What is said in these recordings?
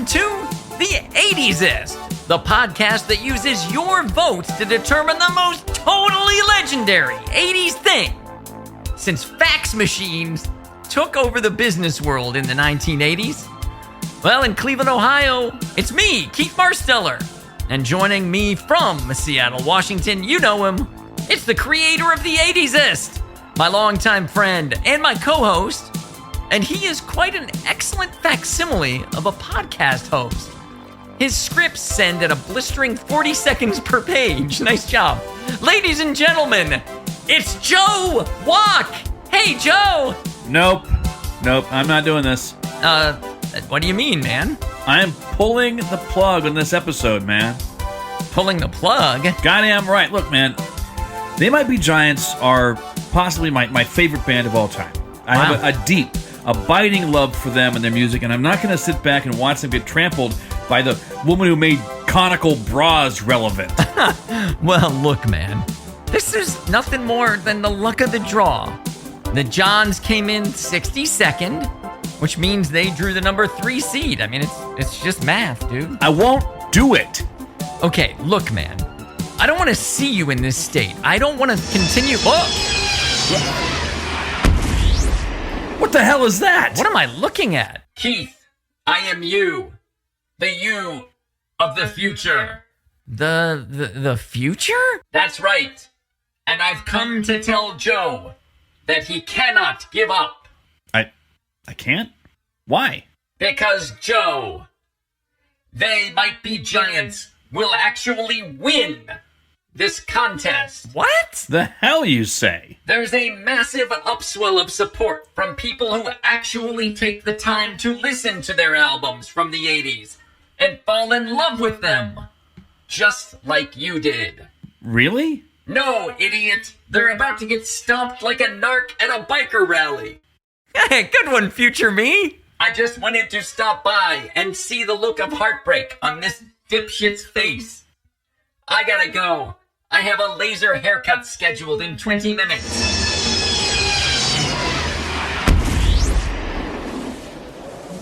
welcome to the 80sist, the podcast that uses your votes to determine the most totally legendary 80s thing. Since fax machines took over the business world in the 1980s. Well, in Cleveland, Ohio, it's me, Keith Marsteller. And joining me from Seattle, Washington, you know him. It's the creator of the 80sist, my longtime friend and my co-host. And he is quite an excellent facsimile of a podcast host. His scripts send at a blistering 40 seconds per page. Nice job. Ladies and gentlemen, it's Joe Walk. Hey, Joe. Nope, I'm not doing this. What do you mean, man? I am pulling the plug on this episode, man. Pulling the plug? Goddamn right. Look, man, They Might Be Giants are possibly my favorite band of all time. I have a deep, abiding love for them and their music, and I'm not going to sit back and watch them get trampled by the woman who made conical bras relevant. Well, look, man. This is nothing more than the luck of the draw. The Johns came in 62nd, which means they drew the number 3 seed. I mean, it's just math, dude. I won't do it. Okay, look, man. I don't want to see you in this state. I don't want to continue. Oh! What the hell is that? What am I looking at? Keith, I am you. The you of the future. The future? That's right. And I've come to tell Joe that he cannot give up. I can't? Why? Because, Joe, They Might Be Giants will actually win this contest. What? The hell you say? There's a massive upswell of support from people who actually take the time to listen to their albums from the 80s and fall in love with them. Just like you did. Really? No, idiot. They're about to get stomped like a narc at a biker rally. Hey, good one, future me. I just wanted to stop by and see the look of heartbreak on this dipshit's face. I gotta go. I have a laser haircut scheduled in 20 minutes.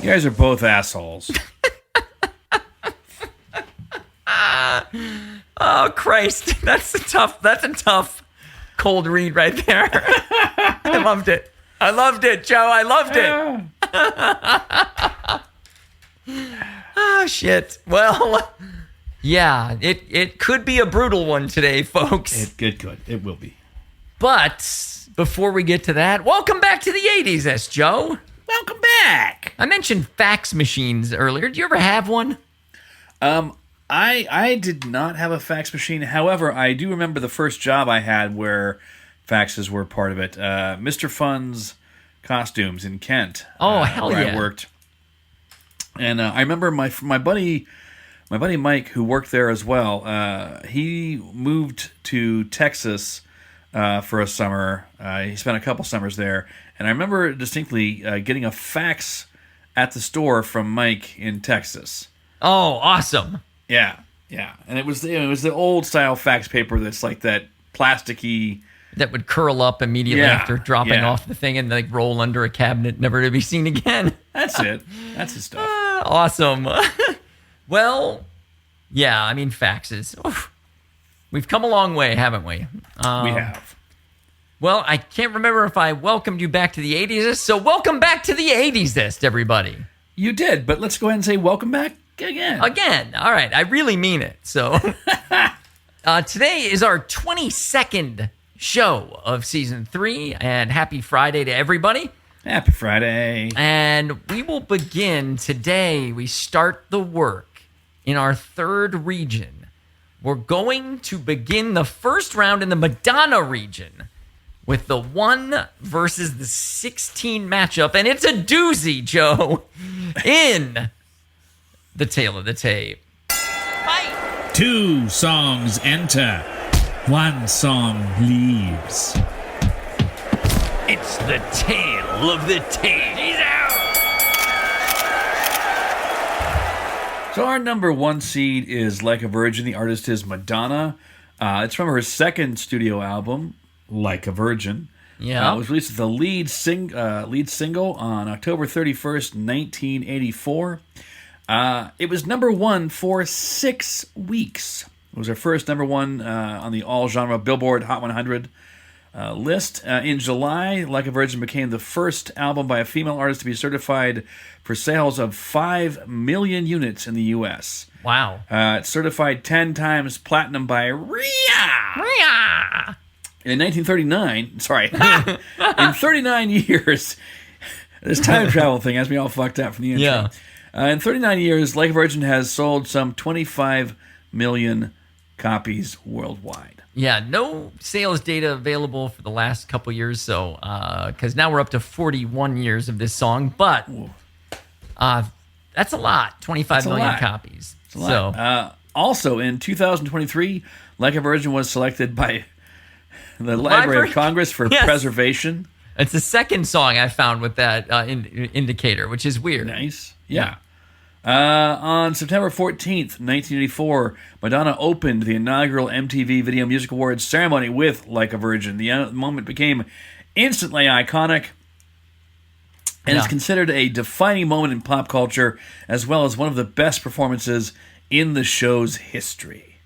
You guys are both assholes. Oh, Christ. That's a tough cold read right there. I loved it. I loved it, Joe. I loved it. Oh, shit. Well, yeah, it could be a brutal one today, folks. It could. It will be. But before we get to that, welcome back to the 80s, Joe. Welcome back. I mentioned fax machines earlier. Did you ever have one? I did not have a fax machine. However, I do remember the first job I had where faxes were part of it. Mr. Fun's Costumes in Kent. Oh, hell where yeah. I worked. And I remember my buddy Mike, who worked there as well, he moved to Texas for a summer. He spent a couple summers there. And I remember distinctly getting a fax at the store from Mike in Texas. Oh, awesome. Yeah. And it was the old style fax paper that's like that plasticky... That would curl up immediately after dropping off the thing and like roll under a cabinet, never to be seen again. That's it. That's his stuff. Awesome. Well, yeah, I mean, faxes. Oof. We've come a long way, haven't we? We have. Well, I can't remember if I welcomed you back to the 80s, so welcome back to the 80s, everybody. You did, but let's go ahead and say welcome back again. Again. All right, I really mean it. So today is our 22nd show of season 3, and happy Friday to everybody. Happy Friday. And we will begin today. We start the work in our third region. We're going to begin the first round in the Madonna region with the 1 versus the 16 matchup, and it's a doozy, Joe, in the Tale of the Tape. Fight! 2 songs enter. 1 song leaves. It's the Tale of the Tape. He's out! So our number 1 seed is Like a Virgin. The artist is Madonna. It's from her second studio album, Like a Virgin. Yeah. It was released as the lead single on October 31st, 1984. It was number one for 6 weeks. It was her first number one on the all-genre Billboard Hot 100 list. In July, Like a Virgin became the first album by a female artist to be certified for sales of 5 million units in the U.S. Wow. It's certified 10 times platinum by RIA. In 1939, in 39 years, this time travel thing has me all fucked up from the intro. Yeah. In 39 years, Like a Virgin has sold some 25 million copies worldwide. Yeah, no sales data available for the last couple years, so because now we're up to 41 years of this song, but that's a lot. 25 million copies. It's a lot. Also, in 2023, Like a Virgin was selected by the Library of Congress for preservation. It's the second song I found with that indicator, which is weird. Nice. Yeah. On September 14th, 1984, Madonna opened the inaugural MTV Video Music Awards ceremony with Like a Virgin. The moment became instantly iconic and is considered a defining moment in pop culture, as well as one of the best performances in the show's history.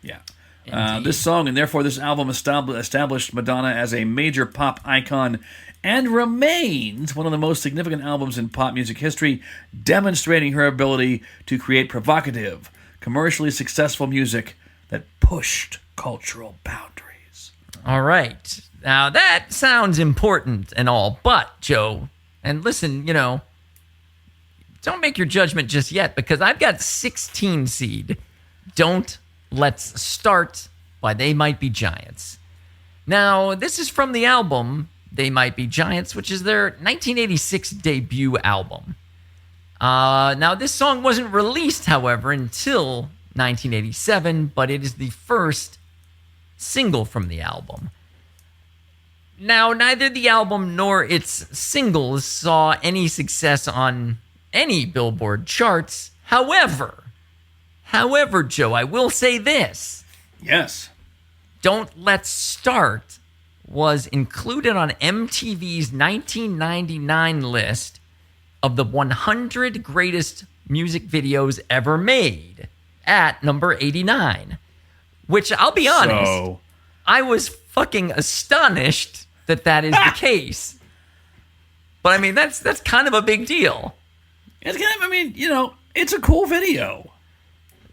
Yeah. This song, and therefore this album, established Madonna as a major pop icon and remains one of the most significant albums in pop music history, demonstrating her ability to create provocative, commercially successful music that pushed cultural boundaries. All right. Now, that sounds important and all, but, Joe, and listen, don't make your judgment just yet, because I've got 16 seed. Don't Let's Start by They Might Be Giants. Now, this is from the album They Might Be Giants, which is their 1986 debut album. Now, this song wasn't released, however, until 1987, but it is the first single from the album. Now, neither the album nor its singles saw any success on any Billboard charts. However, Joe, I will say this. Yes. Don't Let's Start was included on MTV's 1999 list of the 100 greatest music videos ever made at number 89, which I'll be honest, I was fucking astonished that is the case. But I mean, that's kind of a big deal. It's kind of, it's a cool video.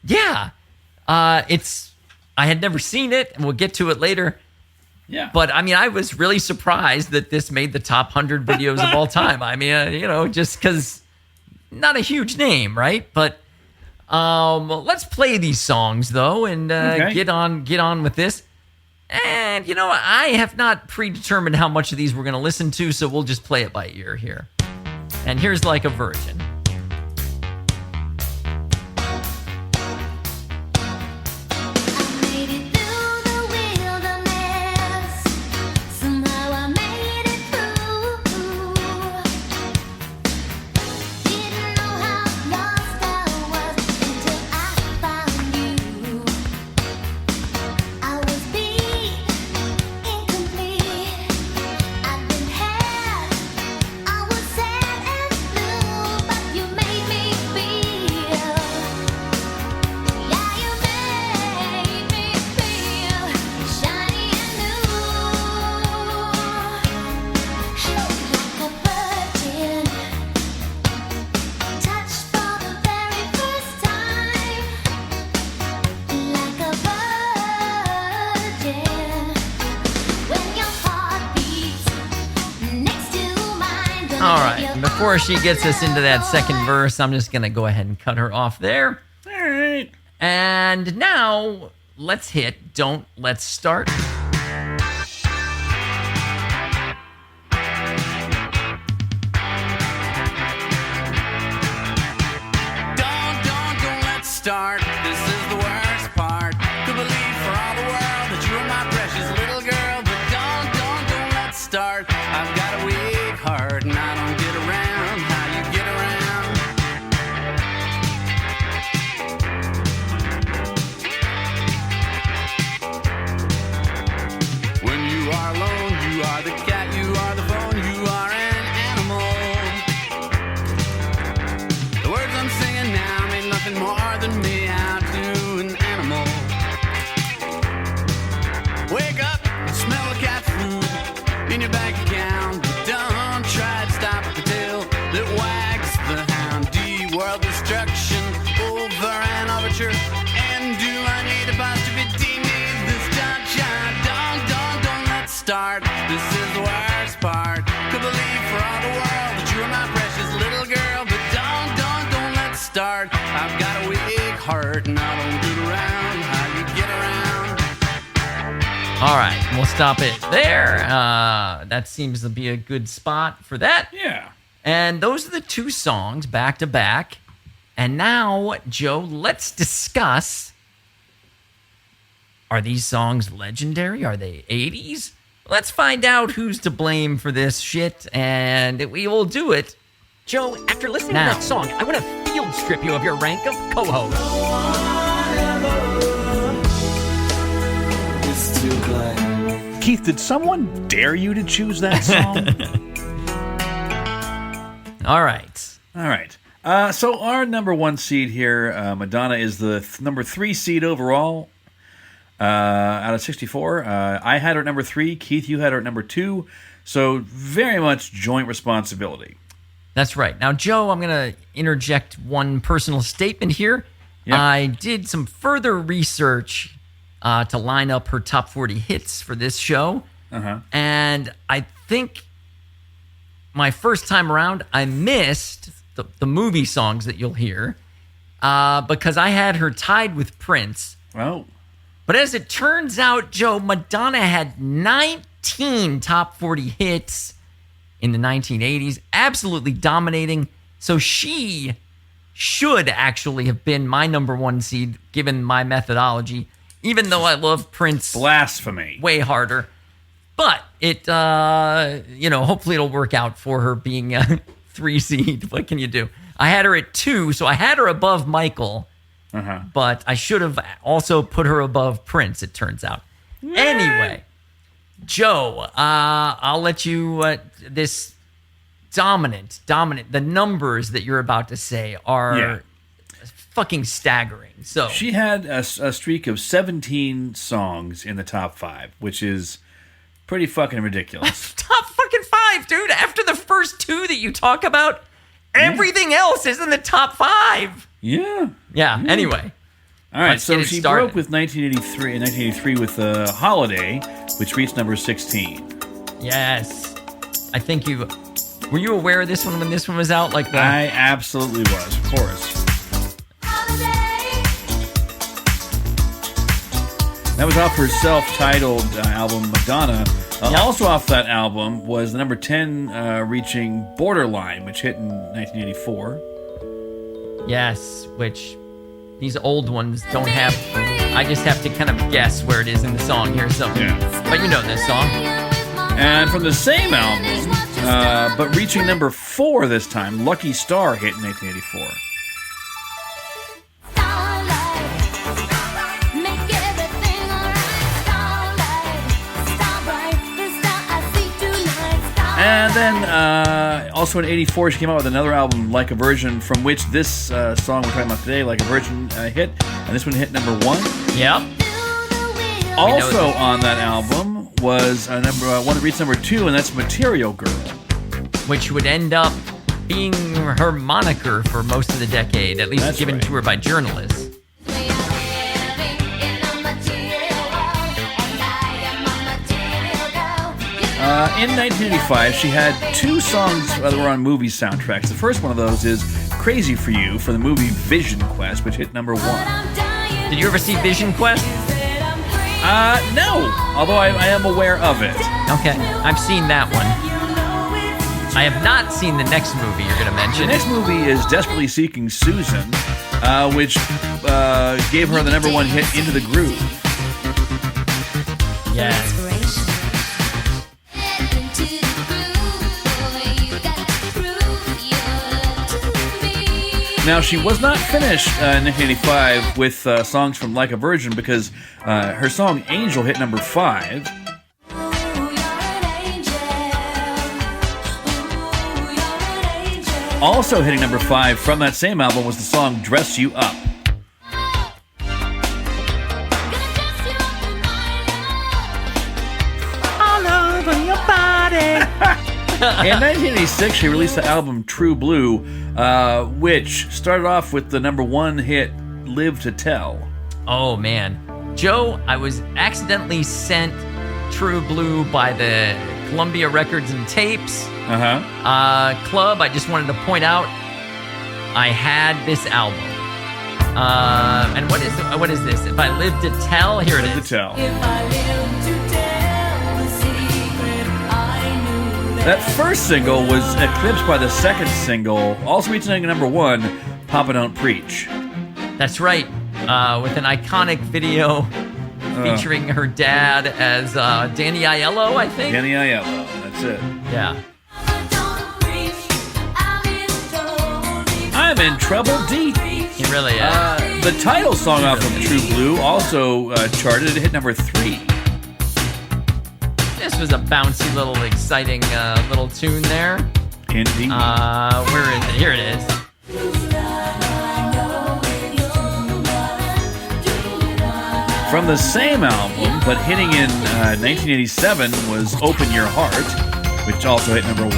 Yeah. I had never seen it, and we'll get to it later. Yeah. But I was really surprised that this made the top 100 videos of all time. Just because not a huge name, right? But let's play these songs though, and get on with this. And I have not predetermined how much of these we're going to listen to, so we'll just play it by ear here. And here's Like a Virgin. All right, and before she gets us into that second verse, I'm just going to go ahead and cut her off there. All right. And now, let's hit Don't Let's Start. Don't let's start. This is the worst part. Could believe for all the world that you are my precious little girl. But don't let's start. I've got a weak heart and I don't get around how you get around. Wags the hound, D, world destruction, over an overture. And do I need apostrophe D? Need this don't let's start. This is the worst part. Could believe for all the world that you are my precious little girl. But don't let's start. I've got a weak heart and I don't get around how you get around. All right, we'll stop it there. That seems to be a good spot for that. Yeah. And those are the two songs back to back. And now, Joe, let's discuss, are these songs legendary? Are they 80s? Let's find out who's to blame for this shit, and we will do it. Joe, after listening Now. to that song, I want to field strip you of your rank of co-host. Keith, did someone dare you to choose that song? All right. All right. So our number one seed here, Madonna, is the number 3 seed overall out of 64. I had her at number 3. Keith, you had her at number 2. So very much joint responsibility. That's right. Now, Joe, I'm going to interject one personal statement here. Yep. I did some further research to line up her top 40 hits for this show. Uh-huh. And I think my first time around, I missed the movie songs that you'll hear because I had her tied with Prince. Oh. But as it turns out, Joe, Madonna had 19 top 40 hits in the 1980s, absolutely dominating. So she should actually have been my number one seed, given my methodology, even though I love Prince Blasphemy. way harder. But it, hopefully it'll work out for her being a 3 seed. What can you do? I had her at 2, so I had her above Michael. Uh-huh. But I should have also put her above Prince, it turns out. Anyway, Joe, I'll let you, this dominant, the numbers that you're about to say are fucking staggering. So she had a streak of 17 songs in the top 5, which is pretty fucking ridiculous. top fucking 5, dude. After the first 2 that you talk about, everything else is in the top 5. Yeah. Anyway. All right, Let's so get it she started. broke with 1983 with Holiday, which reached number 16. Yes. I think were you aware of this one when this one was out? Like I absolutely was, of course. That was off her self-titled album, Madonna. Also off that album was the number 10 reaching Borderline, which hit in 1984. Yes, which these old ones don't have. I just have to kind of guess where it is in the song here. So, But you know this song. And from the same album, but reaching number 4 this time, Lucky Star hit in 1984. And then also in 84, she came out with another album, Like a Virgin, from which this song we're talking about today, Like a Virgin, hit. And this one hit number 1. Yep. Also on that album was one that reached number 2, and that's Material Girl. Which would end up being her moniker for most of the decade, at least given to her by journalists. In 1985, she had 2 songs that were on movie soundtracks. The first one of those is Crazy for You for the movie Vision Quest, which hit number 1. Did you ever see Vision Quest? No, although I am aware of it. Okay, I've seen that one. I have not seen the next movie you're going to mention. The next movie is Desperately Seeking Susan, which gave her the number 1 hit, Into the Groove. Yes. Now, she was not finished in 1985 with songs from Like a Virgin because her song Angel hit number 5. Also hitting number 5 from that same album was the song Dress You Up. All over your body. In 1986, she released the album True Blue, which started off with the number one hit, Live to Tell. Oh, man. Joe, I was accidentally sent True Blue by the Columbia Records and Tapes club. I just wanted to point out I had this album. And what is this? If I Live to Tell, here it is. Live to Tell. If I live to tell the secret, I knew That first single was eclipsed by the second single, also reaching number one, Papa Don't Preach. That's right. With an iconic video featuring her dad as Danny Aiello, I think. Danny Aiello, that's it. Yeah. I'm in trouble deep. He really is. The title song off of True Blue also charted. It hit number 3. This was a bouncy little exciting little tune there. Indeed. Where is it? Here it is. From the same album, but hitting in 1987 was Open Your Heart, which also hit number 1.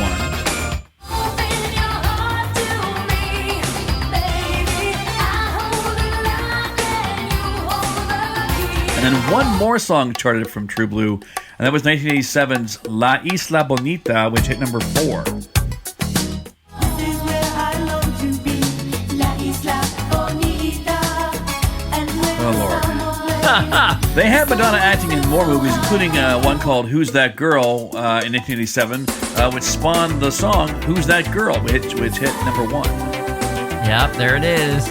And then one more song charted from True Blue, and that was 1987's La Isla Bonita, which hit number 4. Oh, Lord. They had Madonna acting in more movies, including one called Who's That Girl in 1987, which spawned the song Who's That Girl, which hit number 1. Yep, there it is.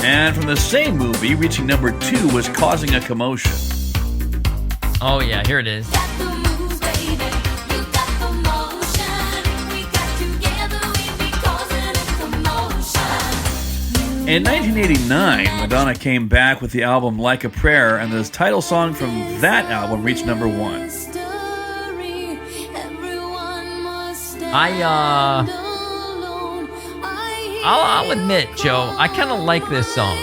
And from the same movie, reaching number 2 was Causing a Commotion. Oh, yeah, here it is. In 1989, Madonna came back with the album Like a Prayer, and the title song from that album reached number 1. I'll admit, Joe, I kind of like this song.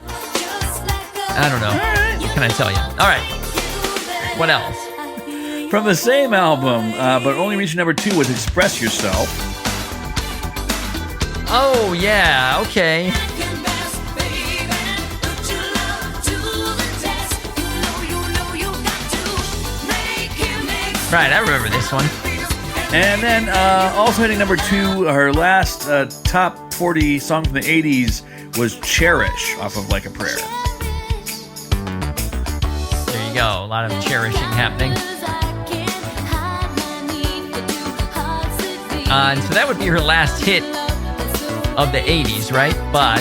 I don't know. What can I tell you? All right. What else? From the same album, but only reaching number 2 was Express Yourself. Oh, yeah, okay. Right, I remember this one. And then also hitting number 2, her last top 40 song from the 80s was Cherish off of Like a Prayer. There you go. A lot of cherishing happening. And so that would be her last hit of the 80s, right? But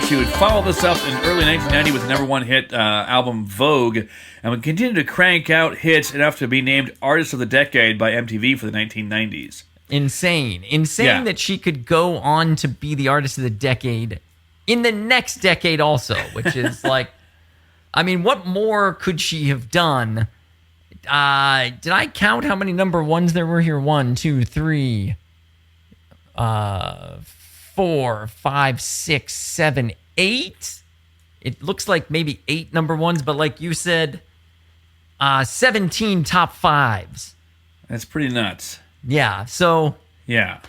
she would follow this up in early 1990 with the number 1 hit album Vogue, and would continue to crank out hits enough to be named Artist of the Decade by MTV for the 1990s. Insane Yeah. that she could go on to be the Artist of the Decade in the next decade also, which is like, I mean, what more could she have done? Did I count how many number 1s there were here? 1, 2, 3, 4, 5, 6, 7, 8. It looks like maybe 8 number 1s, but like you said, 17 top 5s. That's pretty nuts. Yeah, so... Yeah.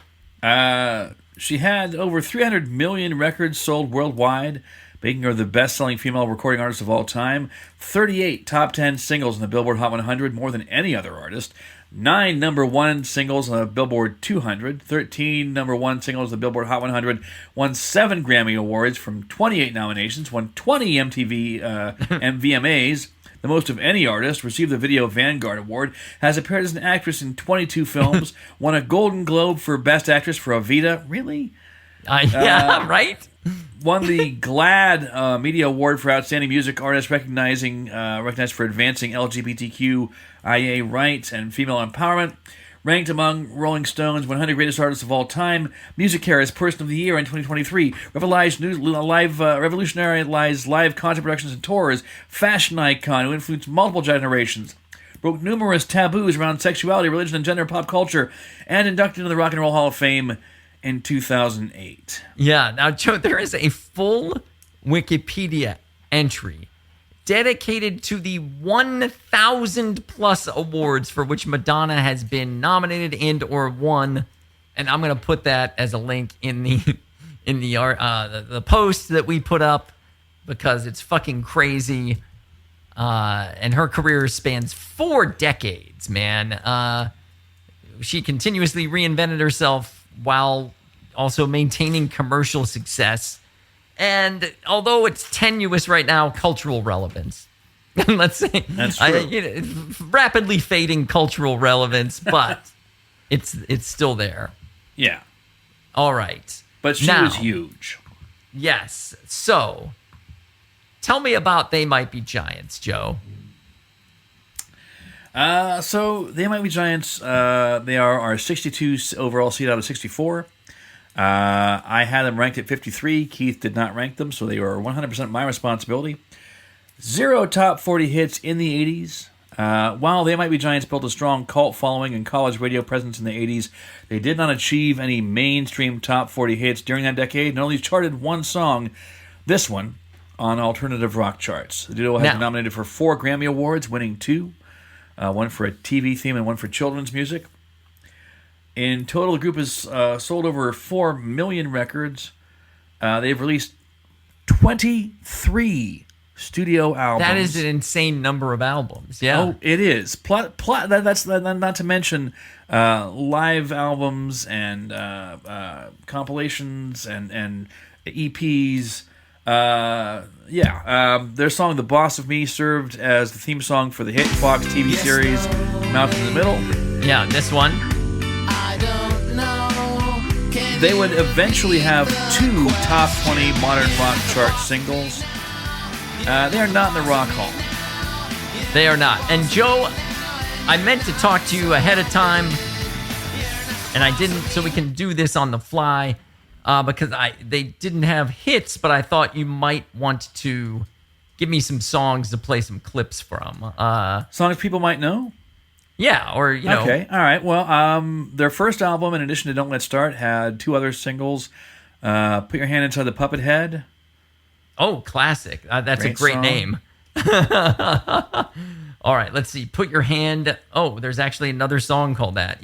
She had over 300 million records sold worldwide, making her the best-selling female recording artist of all time. 38 top 10 singles in the Billboard Hot 100, more than any other artist. 9 number 1 singles on the Billboard 200. 13 number 1 singles on the Billboard Hot 100. Won 7 Grammy Awards from 28 nominations. Won 20 MTV and VMAs. The most of any artist. Received the Video Vanguard Award. Has appeared as an actress in 22 films. Won a Golden Globe for Best Actress for Evita. Really? Yeah, right? Won the GLAAD Media Award for Outstanding Music Artist, recognized for advancing LGBTQIA rights and female empowerment. Ranked among Rolling Stone's 100 Greatest Artists of All Time. Music Care's Person of the Year in 2023. Revolutionized live concert productions and tours. Fashion icon who influenced multiple generations. Broke numerous taboos around sexuality, religion, and gender pop culture. And inducted into the Rock and Roll Hall of Fame in 2008. Yeah, now, Joe, there is a full Wikipedia entry dedicated to the 1,000 plus awards for which Madonna has been nominated and or won. And I'm going to put that as a link in the post that we put up because it's fucking crazy. And her career spans 4 decades, man. She continuously reinvented herself while also maintaining commercial success. And although it's tenuous right now, cultural relevance. Let's say That's true. Rapidly fading cultural relevance, but it's still there. Yeah. All right. But she Now, was huge. Yes. So, tell me about They Might Be Giants, Joe. So They Might Be Giants, they are our 62 overall seed out of 64. I had them ranked at 53. Keith did not rank them, so they were 100% my responsibility. 0 top 40 hits in the 80s. While They Might Be Giants built a strong cult following and college radio presence in the 80s, they did not achieve any mainstream top 40 hits during that decade and only charted one song, this one, on alternative rock charts. The duo has been nominated for 4 Grammy Awards, winning 2. One for a TV theme and one for children's music. In total, the group has sold over 4 million records. They've released 23 studio albums. That is an insane number of albums. Yeah. Oh, it is. That's not to mention live albums and compilations and EPs. Their song "The Boss of Me" served as the theme song for the hit Fox TV series Malcolm in the Middle. Yeah, this one. They would eventually have 2 top 20 modern rock chart singles. They are not in the Rock Hall. They are not. And Joe, I meant to talk to you ahead of time, and I didn't, so we can do this on the fly, because they didn't have hits, but I thought you might want to give me some songs to play some clips from. Songs people might know? Yeah, or, you know. Okay, all right. Well, their first album, in addition to Don't Let's Start, had 2 other singles. Put Your Hand Inside the Puppet Head. Oh, classic. That's a great song. name. All right, let's see. Put Your Hand. Oh, there's actually another song called that.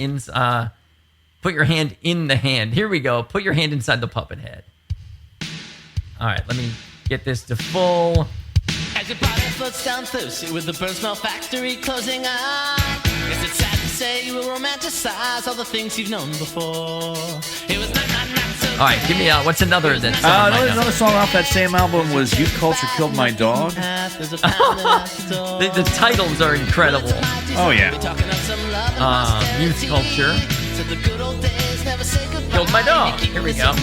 Put Your Hand in the Hand. Here we go. Put Your Hand Inside the Puppet Head. All right, let me get this to full. As your body floats down Thursday with the burn smell factory closing up. Guess it's sad to say you will romanticize all the things you've known before. It was not so. All right, give me what's another that? Another song off that same album was Youth Culture Killed My Dog. The titles are incredible. Oh, yeah. Youth Culture Killed My Dog. Here we go.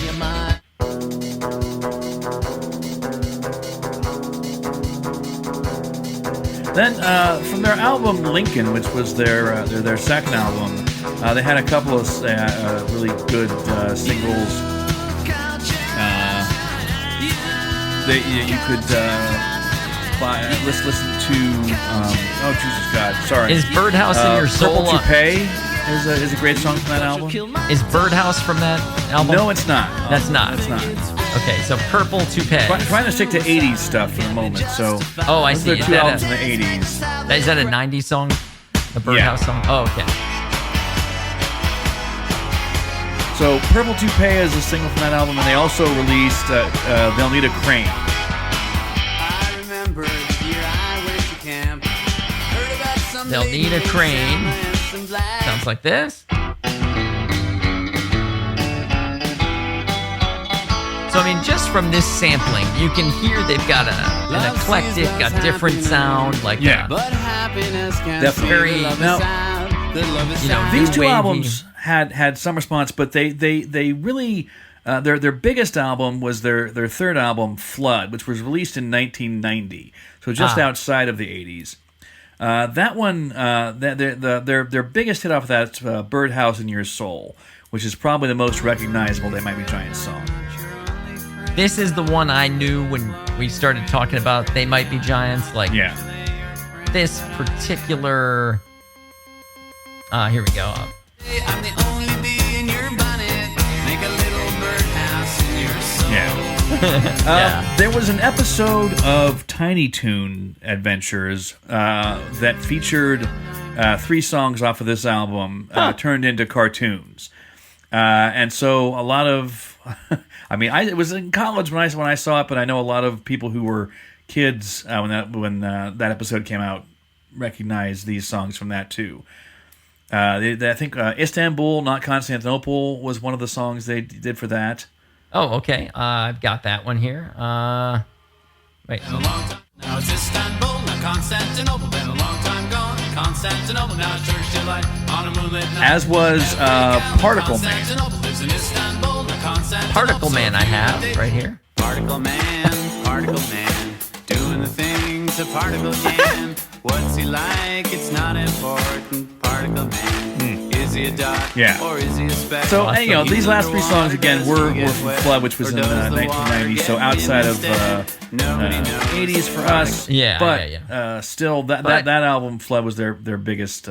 Then from their album Lincoln, which was their second album, they had a couple of really good singles. You could listen to oh Jesus God, sorry. Is Birdhouse in Your Soul? Purple Toupee is a great song from that album. Is Birdhouse from that album? No, it's not. That's not. It's not. Okay, so Purple Toupee. Trying to stick to 80s stuff for the moment. So oh, I those see. are 2 albums in the 80s. Is that a 90s song? The Birdhouse song? Oh, okay. So Purple Toupee is a single from that album, and they also released They'll Need a Crane. I remember the year I went to camp. Heard about some They'll Need a Crane. Sounds like this. So, I mean, just from this sampling, you can hear they've got an eclectic, a different sound. Like, But happiness can definitely. very now, These 2 wavy. albums had some response, but they really their biggest album was their third album, Flood, which was released in 1990, so just outside of the 80s. That one, their biggest hit off of that's Birdhouse in Your Soul, which is probably the most recognizable They Might Be Giants song. This is the one I knew when we started talking about They Might Be Giants. Like, this particular. Here we go. I'm the only bee in your bonnet. Make a little birdhouse in your soul. Yeah. There was an episode of Tiny Toon Adventures that featured 3 songs off of this album turned into cartoons. And so a lot of, I mean, it was in college when I saw it, but I know a lot of people who were kids when that episode came out recognized these songs from that too. I think Istanbul, Not Constantinople, was one of the songs they did for that. Oh, okay. I've got that one here. Wait. Been a long time. Now it's Istanbul, now Constantinople. Been a long time gone. Constantinople, now it's church delight on a moonlit night. As was Particle Man. Constantinople lives in Istanbul, now Constantinople. Particle Man I have right here. Particle Man, doing the things a particle can. What's he like? It's not important. Particle Man, is he a dot? Yeah. Or is he a speck? So, and, you know, these last 3 songs, again, were from Flood, which was in 1990, so outside of 80s for us. Yeah, but still, that album, Flood, was their biggest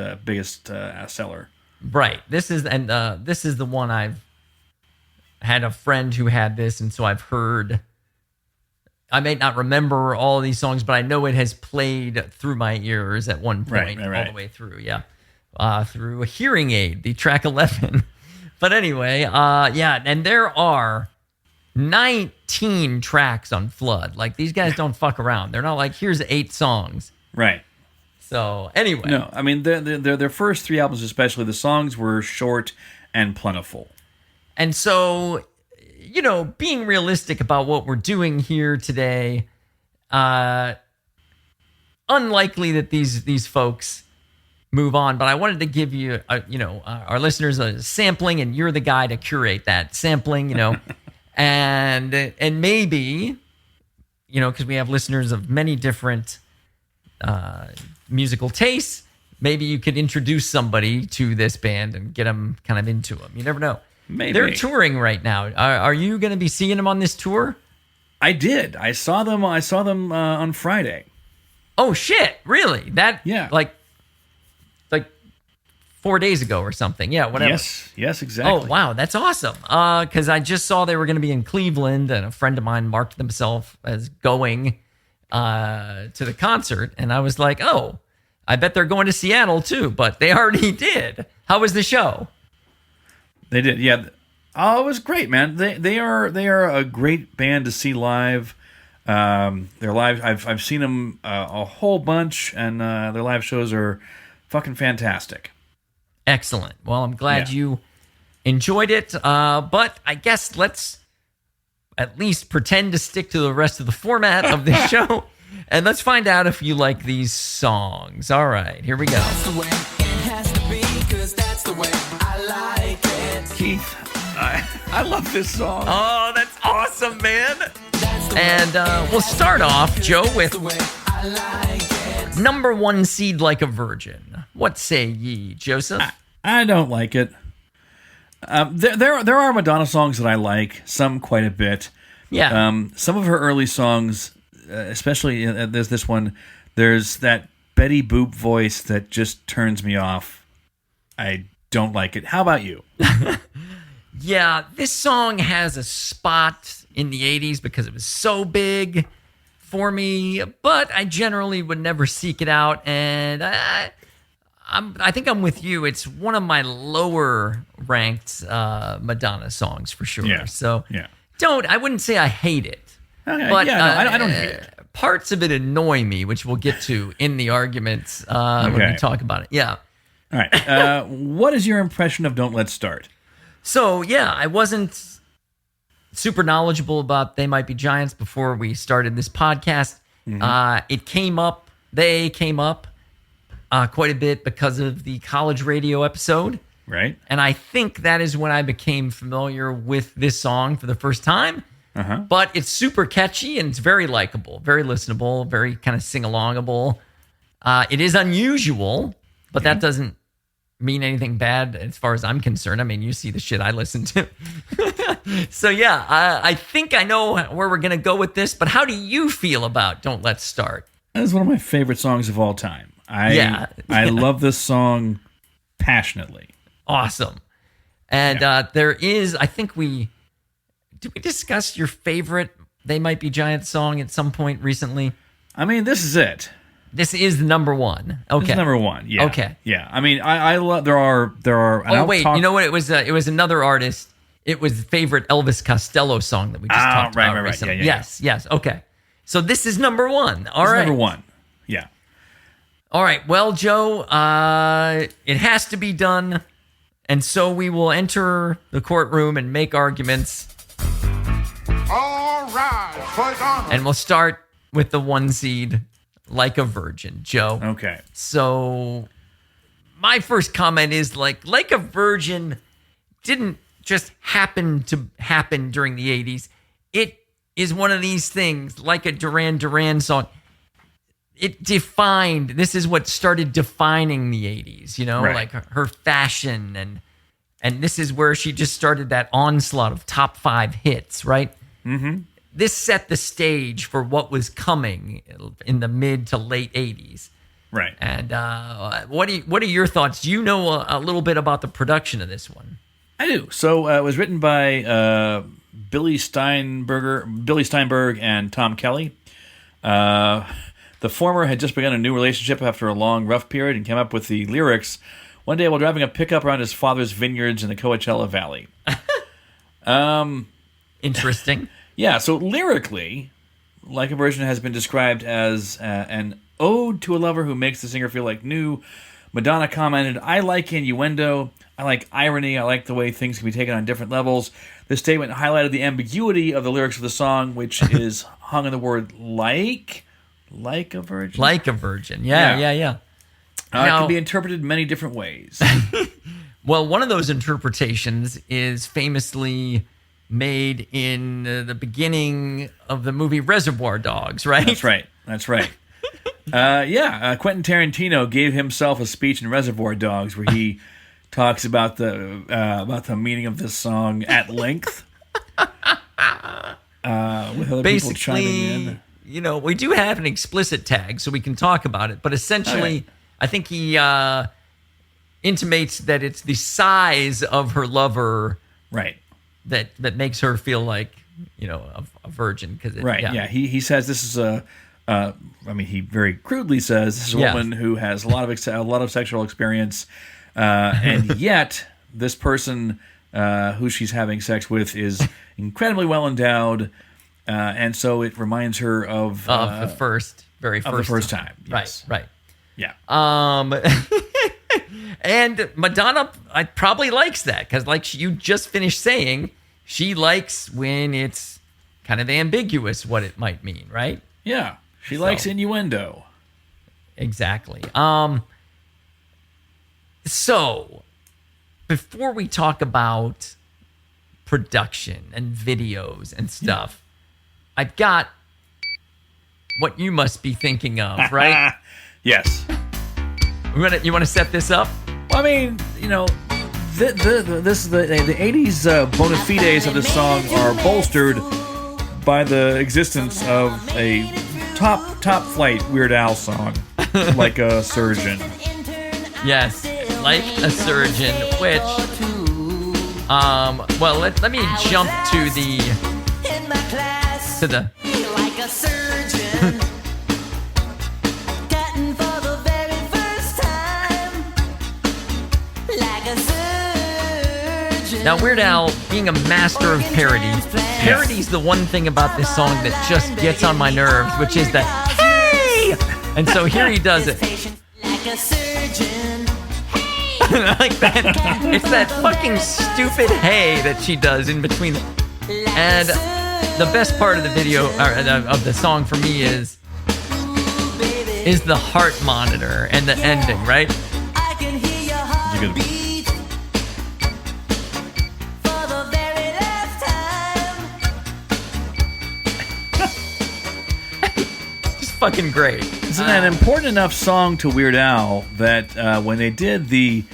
seller. Right. This is the one I've had a friend who had this, and so I've heard. I may not remember all of these songs, but I know it has played through my ears at one point, all the way through. Yeah, through a hearing aid, the track 11. But anyway, and there are 19 tracks on Flood. Like, these guys don't fuck around. They're not like, here's 8 songs. Right. So anyway, no, I mean their first 3 albums, especially, the songs were short and plentiful. And so, you know, being realistic about what we're doing here today, unlikely that these folks move on. But I wanted to give you, our listeners a sampling, and you're the guy to curate that sampling, you know, and maybe, you know, because we have listeners of many different musical tastes, maybe you could introduce somebody to this band and get them kind of into them. You never know. Maybe. They're touring right now. Are you going to be seeing them on this tour? I did. I saw them on Friday. Oh shit! Really? Yeah. Like 4 days ago or something. Yeah, whatever. Yes, exactly. Oh wow, that's awesome. Because I just saw they were going to be in Cleveland, and a friend of mine marked themselves as going to the concert, and I was like, oh, I bet they're going to Seattle too. But they already did. How was the show? They did, yeah. Oh, it was great, man. They are a great band to see live. They're live. I've seen them a whole bunch, and their live shows are fucking fantastic. Excellent. Well, I'm glad you enjoyed it. But I guess let's at least pretend to stick to the rest of the format of the show, and let's find out if you like these songs. All right, here we go. That's the way it has to be, 'cause that's the way I like it. Keith, I love this song. Oh, that's awesome, man. And we'll start off, Joe, with number 1 Seed Like a Virgin. What say ye, Joseph? I don't like it. There are Madonna songs that I like, some quite a bit. Yeah. Some of her early songs, especially there's this one, there's that Betty Boop voice that just turns me off. I don't like it. How about you? Yeah, this song has a spot in the 80s because it was so big for me, but I generally would never seek it out, and I think I'm with you. It's one of my lower ranked Madonna songs for sure. Yeah. So Yeah. I wouldn't say I hate it. Okay, But I don't hate it. Parts of it annoy me, which we'll get to in the arguments when we talk about it. Yeah. All right. What is your impression of Don't Let's Start? So, yeah, I wasn't super knowledgeable about They Might Be Giants before we started this podcast. Mm-hmm. They came up quite a bit because of the college radio episode. Right. And I think that is when I became familiar with this song for the first time. Uh-huh. But it's super catchy and it's very likable, very listenable, very kind of sing-alongable. It is unusual, but that doesn't mean anything bad as far as I'm concerned. I mean, you see the shit I listen to. So, yeah, I think I know where we're going to go with this. But how do you feel about Don't Let's Start? That is one of my favorite songs of all time. I love this song passionately. Awesome. And there is, I think did we discuss your favorite They Might Be Giants song at some point recently? I mean, this is it. This is the number one. Okay. This is number one. Yeah. Okay. Yeah. I mean, I love. There are. And Oh I'll wait, talk- you know what? It was another artist. It was the favorite Elvis Costello song that we just talked about right. recently. Yeah. Yes. Okay. So this is number one. All This is right. number one. Yeah. All right. Well, Joe, it has to be done, and so we will enter the courtroom and make arguments. All right, fight on. And we'll start with the one seed, Like a Virgin, Joe. Okay. So my first comment is like a Virgin didn't just happen to happen during the 80s. It is one of these things, like a Duran Duran song. It defined, this is what started defining the 80s, you know, Right. like her fashion and this is where she just started that onslaught of top 5 hits, right? Mm-hmm. This set the stage for what was coming in the mid to late 80s. Right. And what are your thoughts? Do you know a little bit about the production of this one? I do. So it was written by Billy Steinberg and Tom Kelly. The former had just begun a new relationship after a long, rough period and came up with the lyrics one day while driving a pickup around his father's vineyards in the Coachella Valley. Interesting. Yeah, so lyrically, Like a Virgin has been described as an ode to a lover who makes the singer feel like new. Madonna commented, "I like innuendo. I like irony. I like the way things can be taken on different levels." This statement highlighted the ambiguity of the lyrics of the song, which is hung in the word like a virgin. Like a Virgin. Yeah. It Now- can be interpreted many different ways. Well, one of those interpretations is famously made in the beginning of the movie Reservoir Dogs, right? That's right. Quentin Tarantino gave himself a speech in Reservoir Dogs where he talks about the meaning of this song at length. With other people chiming Basically, in. you know, we do have an explicit tag, so we can talk about it. But essentially, I think he intimates that it's the size of her lover Right. that makes her feel like, you know, a virgin. Right. Yeah. He says this is he very crudely says this is a Yeah. woman who has a lot of sexual experience, and yet this person who she's having sex with is incredibly well endowed, and so it reminds her of the very of the first time. Yes. Right. Yeah. And Madonna probably likes that because, like you just finished saying, she likes when it's kind of ambiguous what it might mean, right? Yeah. She likes innuendo. Exactly. So, before we talk about production and videos and stuff, I've got what you must be thinking of, right? Yes. You want to set this up? Well, I mean, you know, the 80s bona fides of this song are bolstered by the existence of a top flight Weird Al song, Like a Surgeon. Yes, Like a Surgeon, which, well, let me jump to the Like a surgeon, cutting for the very first time. Like a surgeon. Now, Weird Al, being a master of parody, parody's the one thing about this song that just gets on my nerves, which is the hey! And so here he does it. Like a surgeon. Like that. It's that fucking stupid hey that she does in between. And the best part of the video, or of the song for me is the heart monitor and the ending, right? I can hear your heartbeat for the very last time. Just fucking great. It's an important enough song to Weird Al that when they did the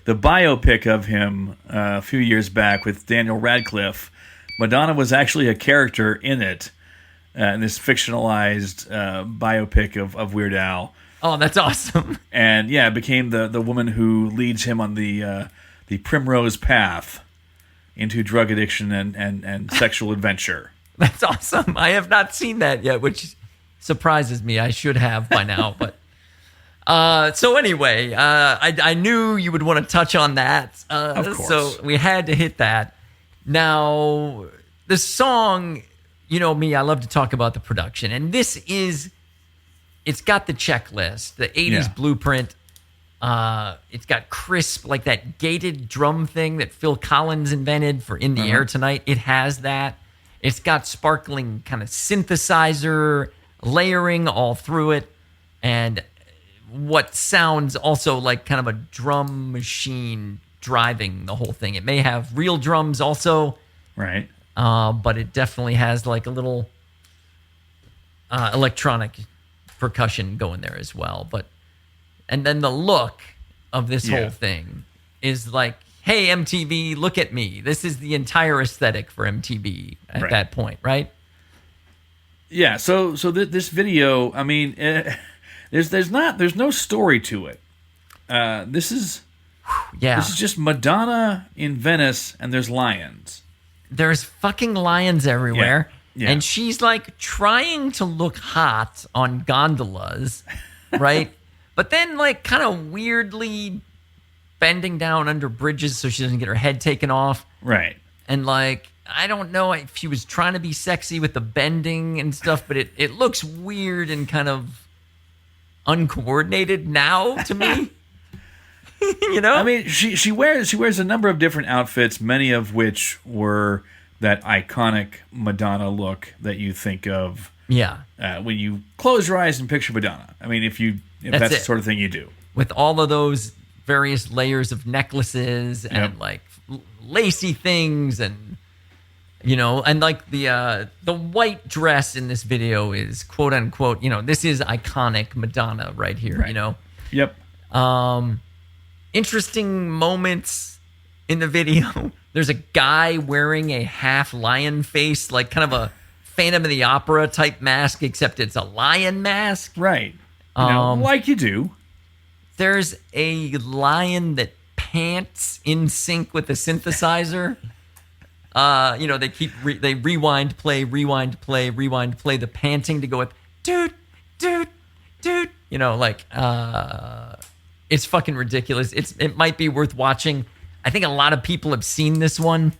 biopic of him a few years back with Daniel Radcliffe, Madonna was actually a character in it, in this fictionalized biopic of Weird Al. Oh, that's awesome. And yeah, became the woman who leads him on the primrose path. into drug addiction and sexual adventure. That's awesome. I have not seen that yet, which surprises me. I should have by now, but so anyway, I knew you would want to touch on that. Of course. So we had to hit that. Now, the song, you know me, I love to talk about the production, and it's got the checklist, the 80s blueprint. It's got crisp, like that gated drum thing that Phil Collins invented for In the Air Tonight. It has that. It's got sparkling kind of synthesizer layering all through it, and what sounds also like kind of a drum machine driving the whole thing. It may have real drums also, right? But it definitely has like a little electronic percussion going there as well. And then the look of this whole thing is like, hey, MTV, look at me. This is the entire aesthetic for MTV at that point, right? Yeah. So this video, I mean, there's no story to it. This is just Madonna in Venice, and there's lions. There's fucking lions everywhere. Yeah. And she's like trying to look hot on gondolas, right? But then like kind of weirdly bending down under bridges so she doesn't get her head taken off. Right. And like, I don't know if she was trying to be sexy with the bending and stuff, but it looks weird and kind of uncoordinated now to me. You know? I mean, she wears a number of different outfits, many of which were that iconic Madonna look that you think of. Yeah. When you close your eyes and picture Madonna. I mean, if that's the sort of thing you do. With all of those various layers of necklaces and like lacy things, and you know, and like the white dress in this video is quote unquote, you know, this is iconic Madonna right here, you know. Yep. Interesting moments in the video. There's a guy wearing a half lion face, like kind of a Phantom of the Opera type mask, except it's a lion mask. Right. Like you do. There's a lion that pants in sync with the synthesizer. You know, they rewind, play, the panting to go with dude. You know, like it's fucking ridiculous. It might be worth watching. I think a lot of people have seen this one.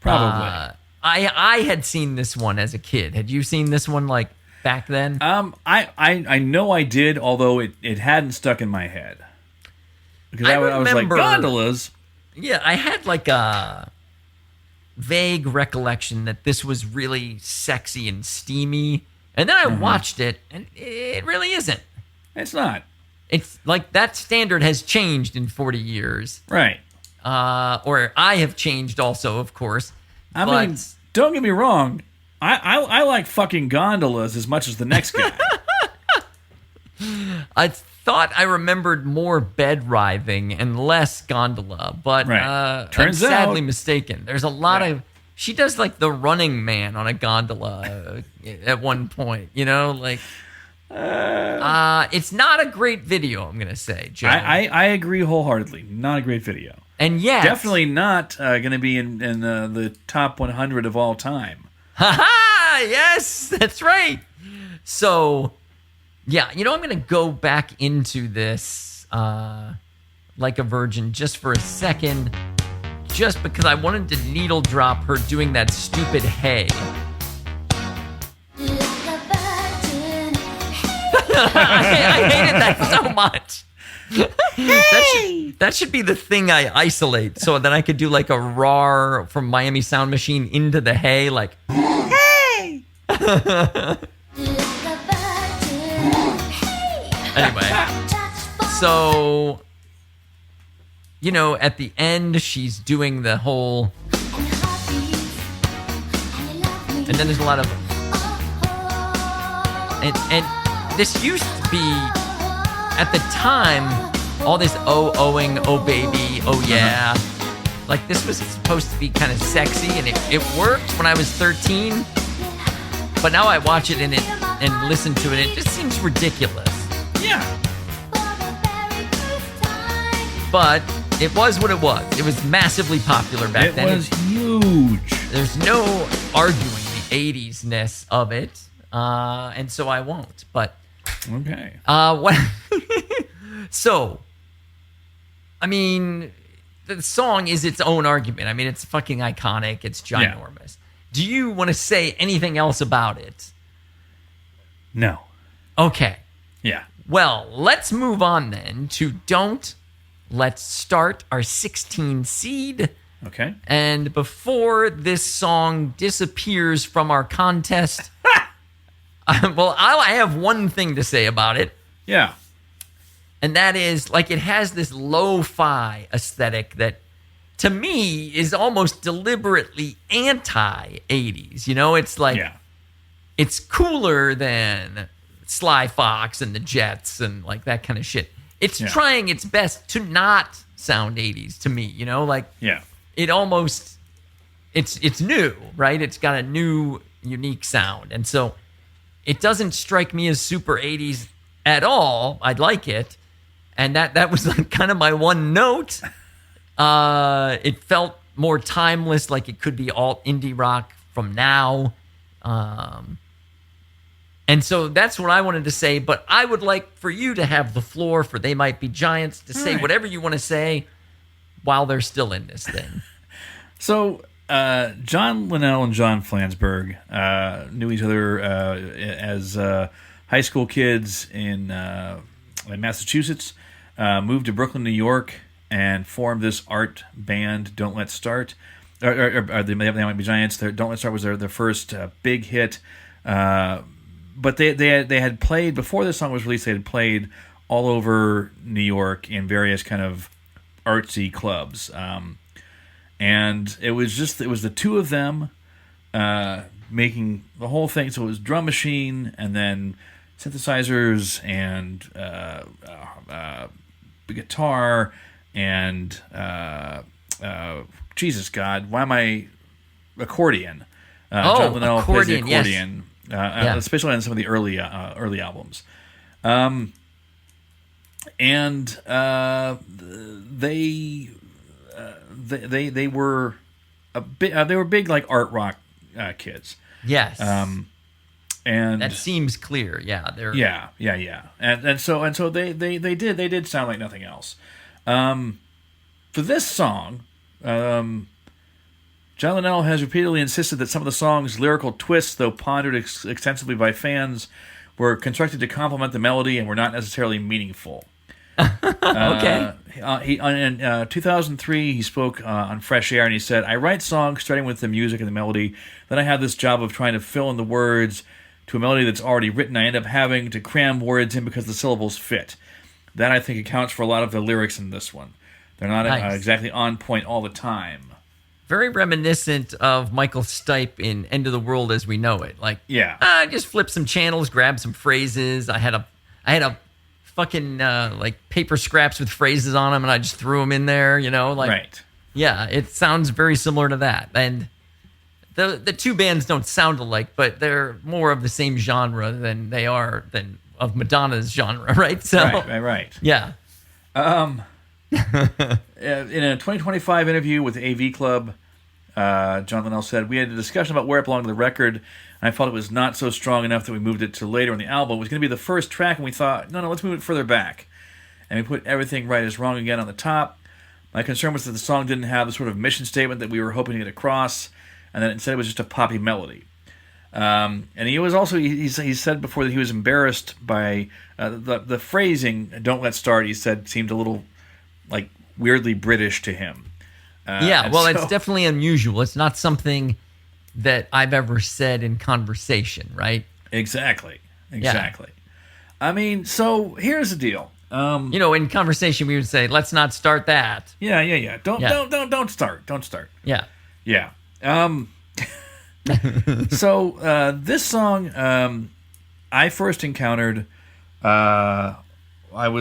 Probably. I had seen this one as a kid. Had you seen this one like back then? I know I did, although it hadn't stuck in my head. Because I was like, gondolas? Yeah, I had like a vague recollection that this was really sexy and steamy. And then I watched it, and it really isn't. It's not. It's like that standard has changed in 40 years. Right. Or I have changed also, of course. I mean, don't get me wrong. I like fucking gondolas as much as the next guy. I thought I remembered more bed writhing and less gondola, but Turns I'm sadly out mistaken. There's a lot of... She does like the Running Man on a gondola at one point, you know? Like, it's not a great video, I'm going to say, Joe. I agree wholeheartedly. Not a great video. And yet... Definitely not going to be in the top 100 of all time. Ha-ha! Yes, that's right. So, yeah, you know, I'm going to go back into this like a virgin just for a second, just because I wanted to needle drop her doing that stupid hey. I hated that so much. That should be the thing I isolate so that I could do like a roar from Miami Sound Machine into the hey, like hey. Anyway, so you know, at the end she's doing the whole, and then there's a lot of, and this used to be, at the time, all this oh-ohing, oh baby, oh yeah. Like this was supposed to be kind of sexy, and it worked when I was 13. But now I watch it and listen to it, and it just seems ridiculous. Yeah. But It was what it was. It was massively popular back then. It was huge. There's no arguing the 80s-ness of it, and so I won't. But Okay. what? So, I mean, the song is its own argument. I mean, it's fucking iconic. It's ginormous. Do you want to say anything else about it? No. Okay. Yeah. Well, let's move on then to Don't Let's Start, our 16 seed. Okay. And before this song disappears from our contest, well, I have one thing to say about it. Yeah. And that is, like, it has this lo-fi aesthetic that, to me, is almost deliberately anti-80s. You know, it's like, it's cooler than Sly Fox and the Jets and, like, that kind of shit. It's trying its best to not sound 80s to me, you know? Like, it almost, it's new, right? It's got a new, unique sound. And so it doesn't strike me as super 80s at all. I'd like it. And that was like kind of my one note. It felt more timeless, like it could be alt indie rock from now. And so that's what I wanted to say. But I would like for you to have the floor for They Might Be Giants to say whatever you want to say while they're still in this thing. So John Linnell and John Flansburgh knew each other as high school kids in Massachusetts, moved to Brooklyn, New York, and formed this art band, Don't Let's Start. Or They Might Be Giants. Don't Let's Start was their first big hit. But they had played, before this song was released, they had played all over New York in various kind of artsy clubs. And it was the two of them making the whole thing. So it was drum machine and then synthesizers and guitar and Jesus God, why am I accordion? John Linnell plays the accordion, especially on some of the early albums. They were they were big like art rock kids. Yes. And that seems clear. Yeah. And so they did sound like nothing else. For this song, John Linnell has repeatedly insisted that some of the song's lyrical twists, though pondered extensively by fans, were constructed to complement the melody and were not necessarily meaningful. Okay. In 2003, he spoke on Fresh Air, and he said, "I write songs starting with the music and the melody. Then I have this job of trying to fill in the words to a melody that's already written. I end up having to cram words in because the syllables fit. That, I think, accounts for a lot of the lyrics in this one. They're not exactly on point all the time." Very reminiscent of Michael Stipe in End of the World as We Know It. Like, just flip some channels, grab some phrases. I had a fucking like paper scraps with phrases on them, and I just threw them in there. You know, like, right? Yeah, it sounds very similar to that. And the two bands don't sound alike, but they're more of the same genre than they are of Madonna's genre, right? So, right. Yeah. In a 2025 interview with AV Club, John Linnell said, "We had a discussion about where it belonged to the record, and I felt it was not so strong enough that we moved it to later in the album. It was going to be the first track, and we thought, no, let's move it further back. And we put Everything Right Is Wrong Again on the top. My concern was that the song didn't have the sort of mission statement that we were hoping to get across, and that instead it was just a poppy melody." And he was also, he said before that he was embarrassed by the phrasing, "Don't Let's Start," he said, seemed a little, like, weirdly British to him. It's definitely unusual. It's not something that I've ever said in conversation, right? Exactly. I mean, so here's the deal. In conversation we would say, "Let's not start that." Yeah. Don't start. Yeah. So this song, I first encountered. I've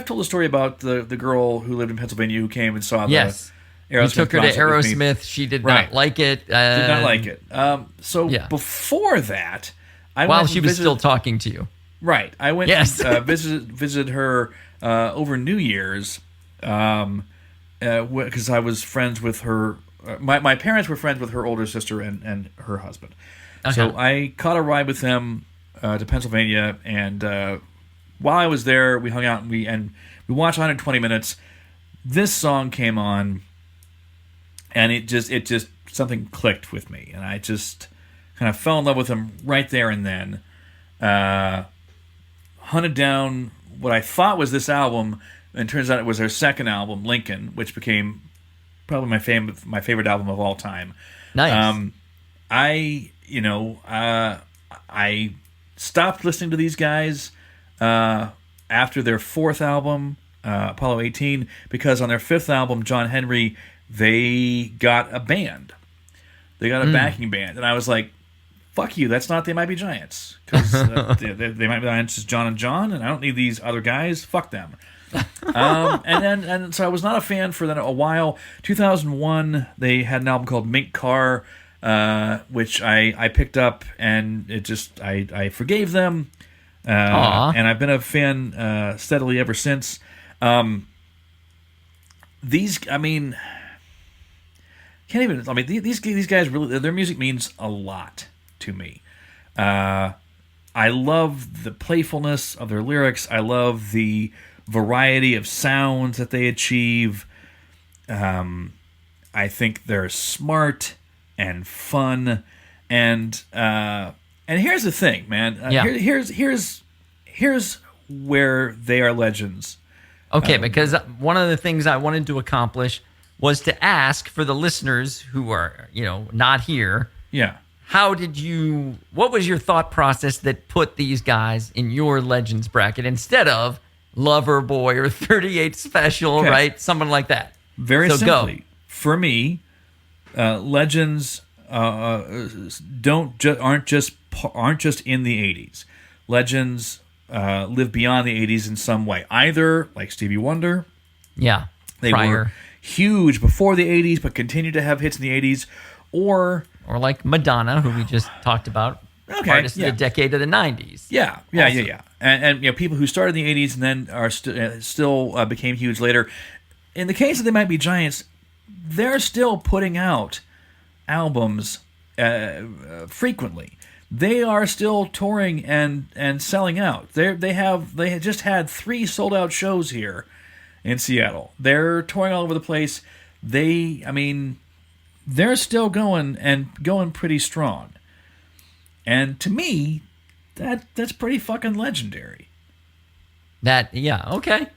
told the story about the girl who lived in Pennsylvania who came and saw the Aerosmith. You took her to Aerosmith. She did not like it. Did not like it. Before that, while she was still talking to you. Right. I went and visited her over New Year's because I was friends with her. My parents were friends with her older sister and her husband. So I caught a ride with them to Pennsylvania, and while I was there, we hung out and we watched 120 minutes. This song came on, and it just something clicked with me, and I just kind of fell in love with them right there and then. Hunted down what I thought was this album, and it turns out it was their second album, Lincoln, which became probably my favorite album of all time. Nice. I stopped listening to these guys after their fourth album, Apollo 18, because on their fifth album, John Henry, they got a band. They got a backing band. And I was like, fuck you, that's not They Might Be Giants. Because They Might Be Giants is John and John, and I don't need these other guys. Fuck them. And so I was not a fan for a while. 2001, they had an album called Mink Car, which I picked up, and it just I forgave them, and I've been a fan steadily ever since. These guys really, their music means a lot to me. I love the playfulness of their lyrics. I love the variety of sounds that they achieve. I think they're smart and fun, and here's the thing, man. Here's where they are legends. Okay, because one of the things I wanted to accomplish was to ask for the listeners who are, not here. Yeah. What was your thought process that put these guys in your legends bracket instead of Loverboy or 38 Special, right? Someone like that. Very simply, go. For me, legends aren't just in the 80s. Legends live beyond the 80s in some way. Either like Stevie Wonder, they were huge before the 80s, but continued to have hits in the 80s, or like Madonna, who we just talked about. Artist of the decade of the 90s. Yeah. And people who started in the 80s and then are still became huge later. In the case of They Might Be Giants, they're still putting out albums frequently. They are still touring and selling out. They had just had 3 sold out shows here in Seattle. They're touring all over the place. They're still going pretty strong. And to me, that's pretty fucking legendary. Okay.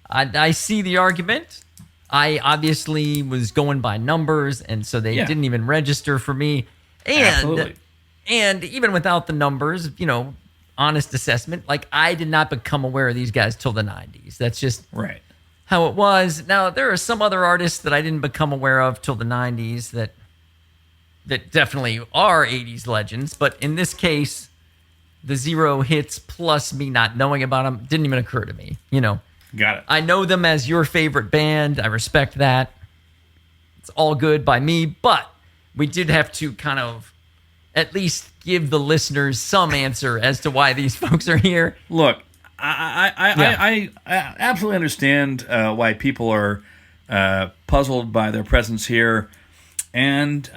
I see the argument. I obviously was going by numbers, and so they didn't even register for me. Absolutely. And even without the numbers, honest assessment, like I did not become aware of these guys till the 90s. That's just how it was. Now, there are some other artists that I didn't become aware of till the 90s that definitely are 80s legends, but in this case, the 0 hits plus me not knowing about them didn't even occur to me, Got it. I know them as your favorite band. I respect that. It's all good by me, but we did have to kind of at least give the listeners some answer as to why these folks are here. Look, I absolutely understand why people are puzzled by their presence here. And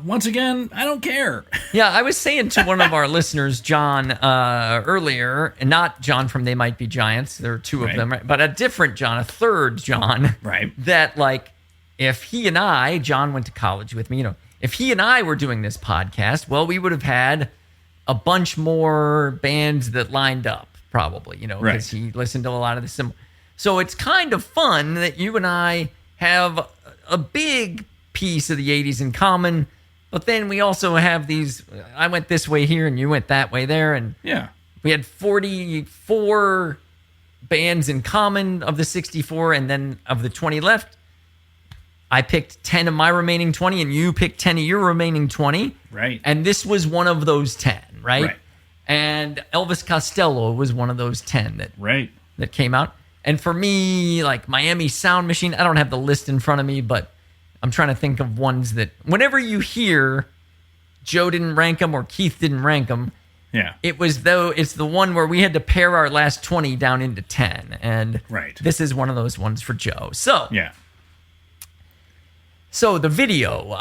once again, I don't care. Yeah, I was saying to one of our listeners, John, earlier, and not John from They Might Be Giants. There are 2 of them, right? But a different John, a third John. Right. That, like, if he and I, John went to college with me, if he and I were doing this podcast, well, we would have had a bunch more bands that lined up, probably, because he listened to a lot of the So it's kind of fun that you and I have a big piece of the 80s in common, but then we also have these, I went this way here and you went that way there, and we had 44 bands in common of the 64, and then of the 20 left, I picked 10 of my remaining 20 and you picked 10 of your remaining 20, and this was one of those 10, right? And Elvis Costello was one of those 10 that came out. And for me, like Miami Sound Machine, I don't have the list in front of me, but I'm trying to think of ones that whenever you hear Joe didn't rank them or Keith didn't rank them, Yeah. It's the one where we had to pare our last 20 down into 10, and Right. this is one of those ones for Joe. So Yeah. So the video,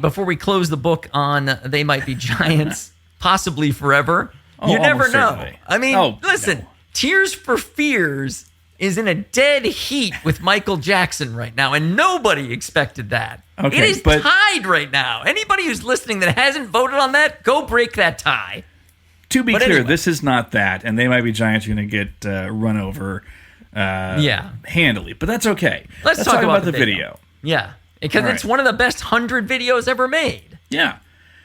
before we close the book on They Might Be Giants, possibly forever. Oh, You never almost know. certainly. I mean, Oh, listen, no. Tears for Fears is in a dead heat with Michael Jackson right now, and nobody expected that. Okay, it is but- tied right now. Anybody who's listening that hasn't voted on that, go break that tie. To be But clear, anyway. this is not that, and They Might Be Giants are going to get run over handily, but that's okay. Let's talk about the video. Yeah, because All it's right. one of the best 100 videos ever made. Yeah.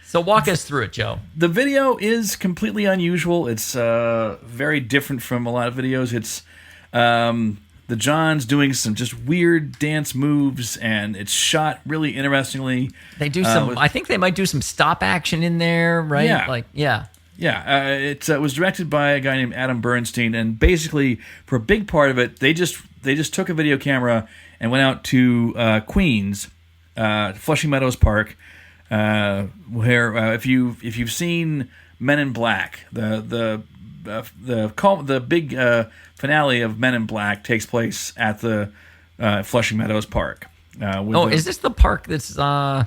So walk us through it, Joe. The video is completely unusual. It's very different from a lot of videos. It's the Johns doing some just weird dance moves, and it's shot really interestingly. They do some. with- I think they might do some stop action in there, right? Yeah. Yeah. Yeah, it was directed by a guy named Adam Bernstein, and basically, for a big part of it, they just took a video camera and went out to Queens, Flushing Meadows Park, where if you've seen Men in Black, the big finale of Men in Black takes place at the Flushing Meadows Park. Is this the park that's? I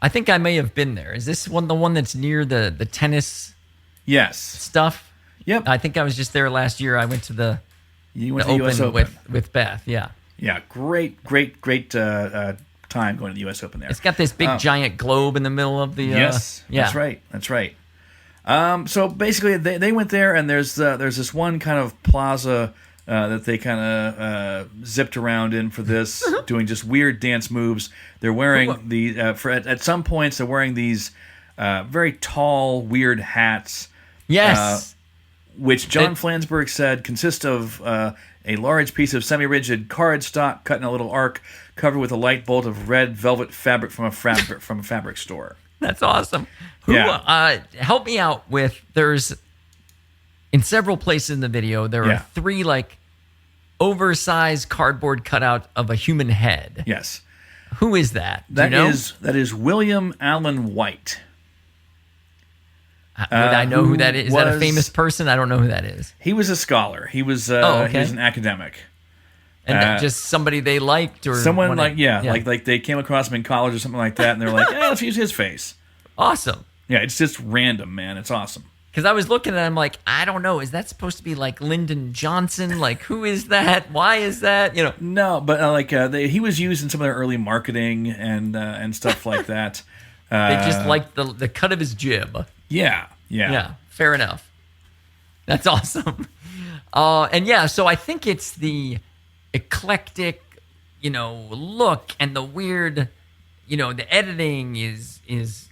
think I may have been there. Is this the one that's near the tennis Yes. stuff? Yep. I think I was just there last year. I went to the You went the to the US Open. with Beth. Yeah. Yeah, great time going to the U.S. Open there. It's got this big giant globe in the middle of the. Yes, yeah. that's right. So basically, they went there, and there's this one kind of plaza that they kind of zipped around in for this, doing just weird dance moves. They're wearing at some points they're wearing these very tall, weird hats. Yes. Which John Flansburgh said consist of a large piece of semi-rigid cardstock cut in a little arc, covered with a light bolt of red velvet fabric from a fabric store. That's awesome. Yeah. Help me out with, there's, in several places in the video, there are 3 like oversized cardboard cutout of a human head. Yes. Who is that? Do That you know? is William Allen White. Would I know who that is? Is that a was- famous person? I don't know who that is. He was a scholar. He was he okay. was an academic. And just somebody they liked, or Someone wanted- like they came across him in college or something like that, and they're like, let's use his face. Awesome. Yeah, it's just random, man. It's awesome. Because I was looking at him like, I don't know, is that supposed to be like Lyndon Johnson? Like, who is that? Why is that? You know? No, but he was used in some of their early marketing and stuff like that. They just like the cut of his jib. Yeah. Yeah, fair enough. That's awesome. So I think it's the eclectic, look, and the weird, the editing is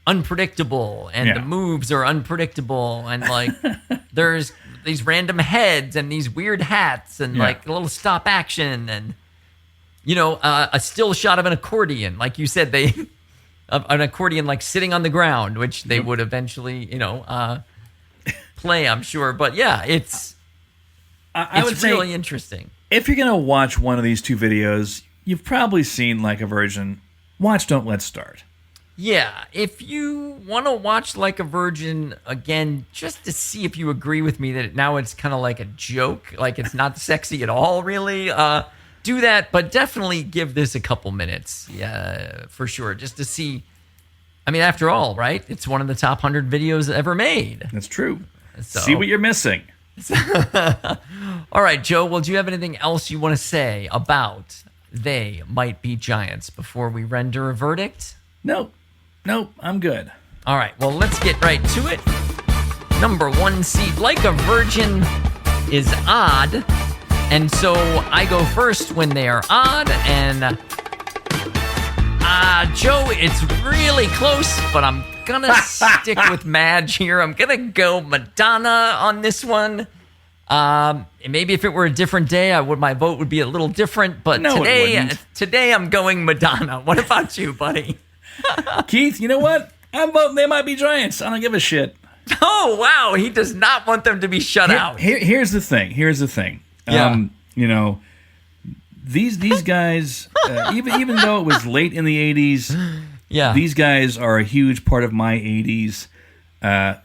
unpredictable, and the moves are unpredictable, and like there's these random heads and these weird hats and like a little stop action, and a still shot of an accordion, like you said, an accordion like sitting on the ground, which they would eventually play, I'm sure. But yeah, it's I would really say interesting. if you're gonna watch one of these 2 videos, you've probably seen Like a Virgin. Watch Don't Let's Start. Yeah, if you want to watch Like a Virgin again, just to see if you agree with me that now it's kind of like a joke, like it's not sexy at all, really, do that. But definitely give this a couple minutes, for sure, just to see. I mean, after all, right? It's one of the top 100 videos ever made. That's true. So. See what you're missing. All right, Joe, well, do you have anything else you want to say about They Might Be Giants before we render a verdict? Nope, I'm good. All right, well, let's get right to it. Number 1 seed, Like a Virgin, is odd. And so I go first when they are odd. And Joe, it's really close, but I'm going to stick with Madge here. I'm going to go Madonna on this one. Maybe if it were a different day, my vote would be a little different. But No, it wouldn't. today I'm going Madonna. What about you, buddy? Keith, you know what? I'm voting They Might Be Giants. I don't give a shit. Oh, wow. He does not want them to be shut out. Here's the thing. Yeah. These guys, even though it was late in the 80s, Yeah. these guys are a huge part of my 80s.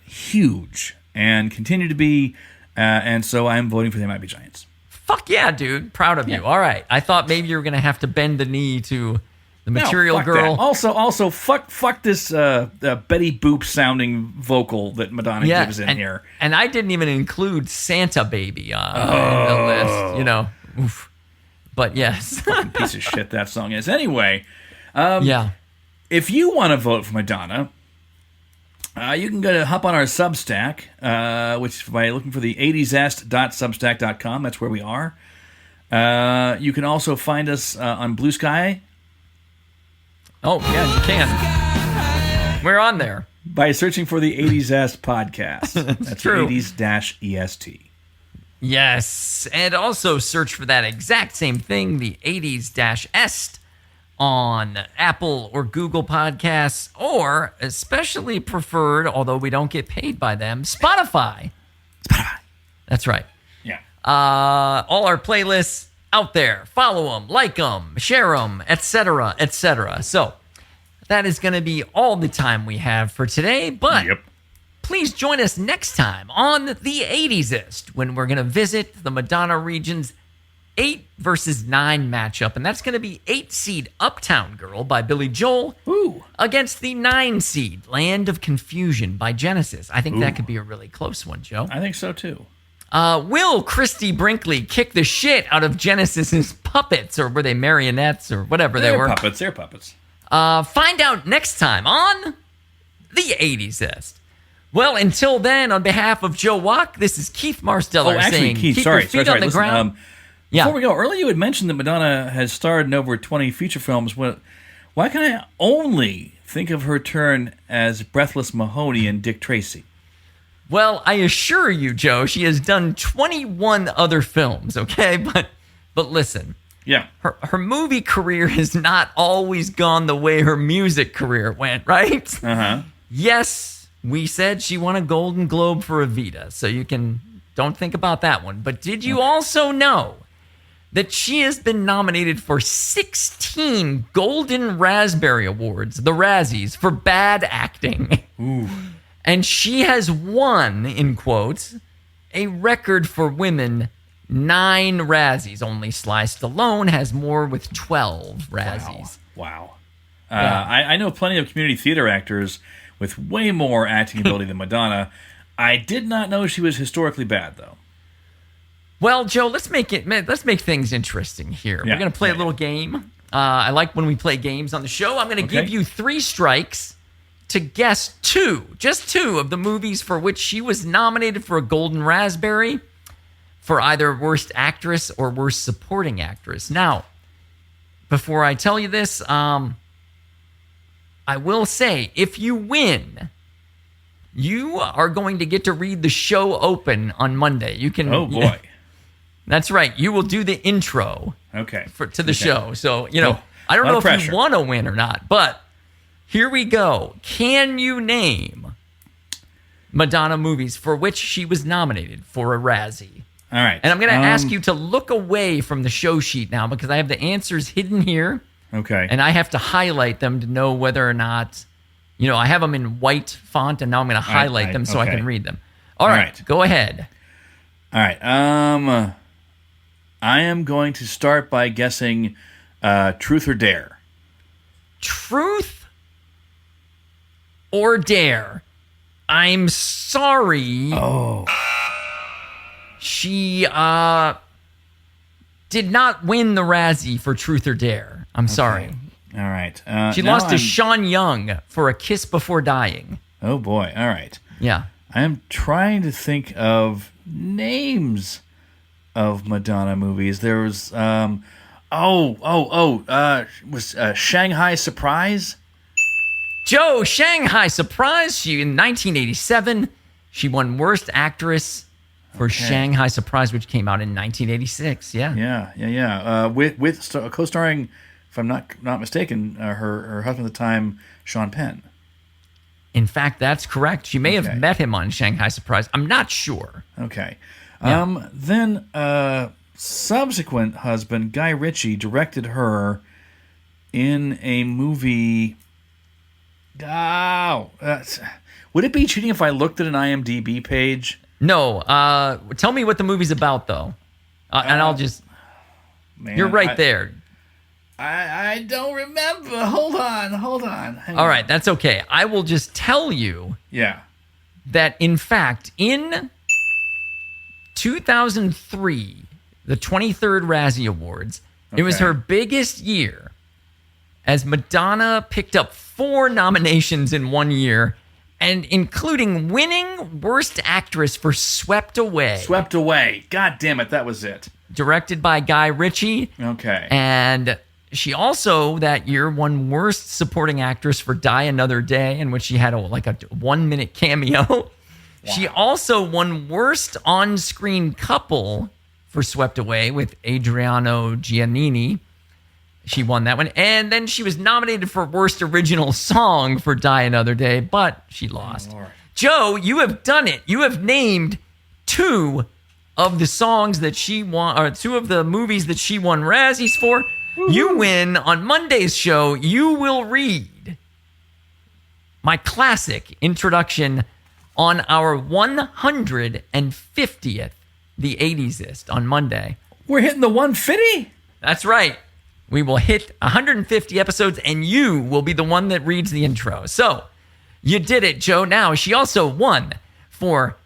huge and continue to be. And so I'm voting for the Might Be Giants. Fuck yeah, dude. Proud of you. All right. I thought maybe you were going to have to bend the knee to the Material fuck Girl. that. Also, fuck this Betty Boop sounding vocal that Madonna gives in here. And I didn't even include Santa Baby on the list. You know, oof. But yes. Fucking piece of shit that song is. Anyway, yeah. if you want to vote for Madonna, you can hop on our Substack, which is by looking for the 80zest.substack.com. That's where we are. You can also find us on Blue Sky. Oh, yeah, you can. We're on there. By searching for the 80zest podcast. That's true. 80s-EST. Yes. And also search for that exact same thing, the 80s-est, on Apple or Google Podcasts, or especially preferred, although we don't get paid by them, Spotify. That's right. Yeah. All our playlists out there. Follow them, like them, share them, etc., etc. So that is going to be all the time we have for today, but please join us next time on the 80sist when we're going to visit the Madonna region's 8 versus 9 matchup, and that's going to be 8-seed Uptown Girl by Billy Joel against the 9-seed Land of Confusion by Genesis. I think that could be a really close one, Joe. I think so, too. Will Christy Brinkley kick the shit out of Genesis's puppets, or were they marionettes, or whatever they were? They're puppets. Find out next time on the 80sist. Well, until then, on behalf of Joe Wack, this is Keith Marsteller saying, Keith, keep sorry, your feet on the listen, ground. Before we go, earlier you had mentioned that Madonna has starred in over 20 feature films. Why can I only think of her turn as Breathless Mahoney in Dick Tracy? Well, I assure you, Joe, she has done 21 other films, okay? But listen. Yeah. Her movie career has not always gone the way her music career went, right? Uh-huh. Yes, we said she won a Golden Globe for Evita, so don't think about that one. But did you also know that she has been nominated for 16 Golden Raspberry Awards, the Razzies, for bad acting? Ooh. And she has won, in quotes, a record for women, 9 Razzies. Only Sly Stallone has more with 12 Razzies. Wow. I know plenty of community theater actors with way more acting ability than Madonna. I did not know she was historically bad, though. Well, Joe, let's make things interesting here. Yeah, We're going to play a little game. I like when we play games on the show. I'm going to give you 3 strikes to guess just two of the movies for which she was nominated for a Golden Raspberry for either Worst Actress or Worst Supporting Actress. Now, before I tell you this, I will say, if you win, you are going to get to read the show open on Monday. You can. Oh, boy. That's right. You will do the intro to the show. So, I don't know if you want to win or not, but here we go. Can you name Madonna movies for which she was nominated for a Razzie? All right. And I'm going to ask you to look away from the show sheet now because I have the answers hidden here. Okay. And I have to highlight them to know whether or not, I have them in white font, and now I'm going to highlight them so I can read them. All right. Go ahead. All right. I am going to start by guessing Truth or Dare. Truth or Dare? I'm sorry. Oh. She did not win the Razzie for Truth or Dare. I'm sorry. All right. She lost to Sean Young for A Kiss Before Dying. Oh, boy. All right. Yeah. I am trying to think of names of Madonna movies. There was, Shanghai Surprise? Joe, Shanghai Surprise. In 1987, she won Worst Actress for Shanghai Surprise, which came out in 1986. Yeah. Yeah. With co-starring, if I'm not mistaken, her husband at the time, Sean Penn. In fact, that's correct. She may have met him on Shanghai Surprise. I'm not sure. Okay. Yeah. Then subsequent husband, Guy Ritchie, directed her in a movie. Was Would it be cheating if I looked at an IMDb page? No. Tell me what the movie's about, though. And I'll just... Man, You're right there. I don't remember. Hold on. Hang All on. right, that's okay. I will just tell you Yeah. that, in fact, in 2003, the 23rd Razzie Awards, it was Okay. her biggest year, as Madonna picked up 4 nominations in one year, and including winning Worst Actress for Swept Away, Swept Away. God damn it, that was it. directed by Guy Ritchie. Okay. And she also, that year, won Worst Supporting Actress for Die Another Day, in which she had a 1-minute cameo. She also won Worst On-Screen Couple for Swept Away with Adriano Giannini. She won that one. And then she was nominated for Worst Original Song for Die Another Day, but she lost. Lord. Joe, you have done it. You have named 2 of the songs that she won, or 2 of the movies that she won Razzies for. You win. On Monday's show, you will read my classic introduction on our 150th The 80s-ist on Monday. We're hitting the 150? That's right. We will hit 150 episodes, and you will be the one that reads the intro. So, you did it, Joe. Now, she also won for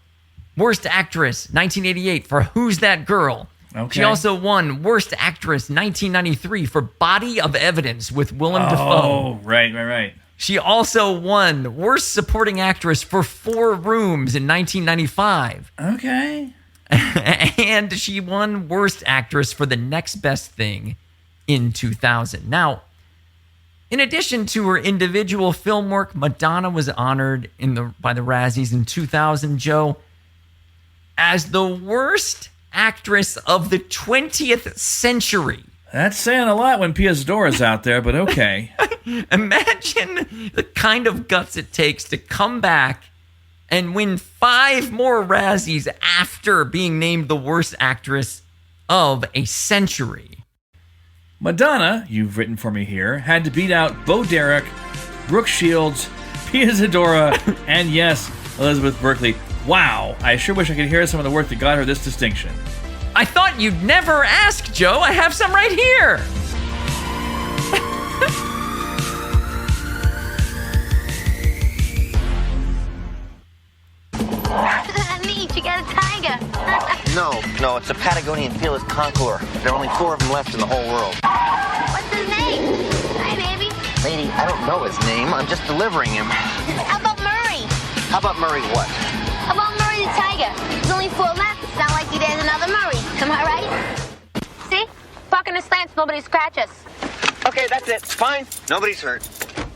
Worst Actress 1988 for Who's That Girl? Okay. She also won Worst Actress 1993 for Body of Evidence with Willem Dafoe. Oh, right. She also won Worst Supporting Actress for 4 Rooms in 1995. Okay. And she won Worst Actress for The Next Best Thing in 2000. Now, in addition to her individual film work, Madonna was honored by the Razzies in 2000, Joe, as the worst actress of the 20th century. That's saying a lot when Pia Zadora's out there, but okay. Imagine the kind of guts it takes to come back and win 5 more Razzies after being named the worst actress of a century. Madonna, you've written for me here, had to beat out Bo Derek, Brooke Shields, Pia Zadora, and yes, Elizabeth Berkley. Wow, I sure wish I could hear some of the work that got her this distinction. I thought you'd never ask, Joe. I have some right here. Neat, you got a tiger. No, it's a Patagonian Felis conqueror. There are only 4 of them left in the whole world. What's his name? Hi, baby. Lady, I don't know his name. I'm just delivering him. How about Murray? How about Murray what? How about Murray the tiger? There's only 4 left. It's not like there's another Murray. Am I right? See? Park in the slants, nobody scratch us. Okay, that's it. It's fine. Nobody's hurt.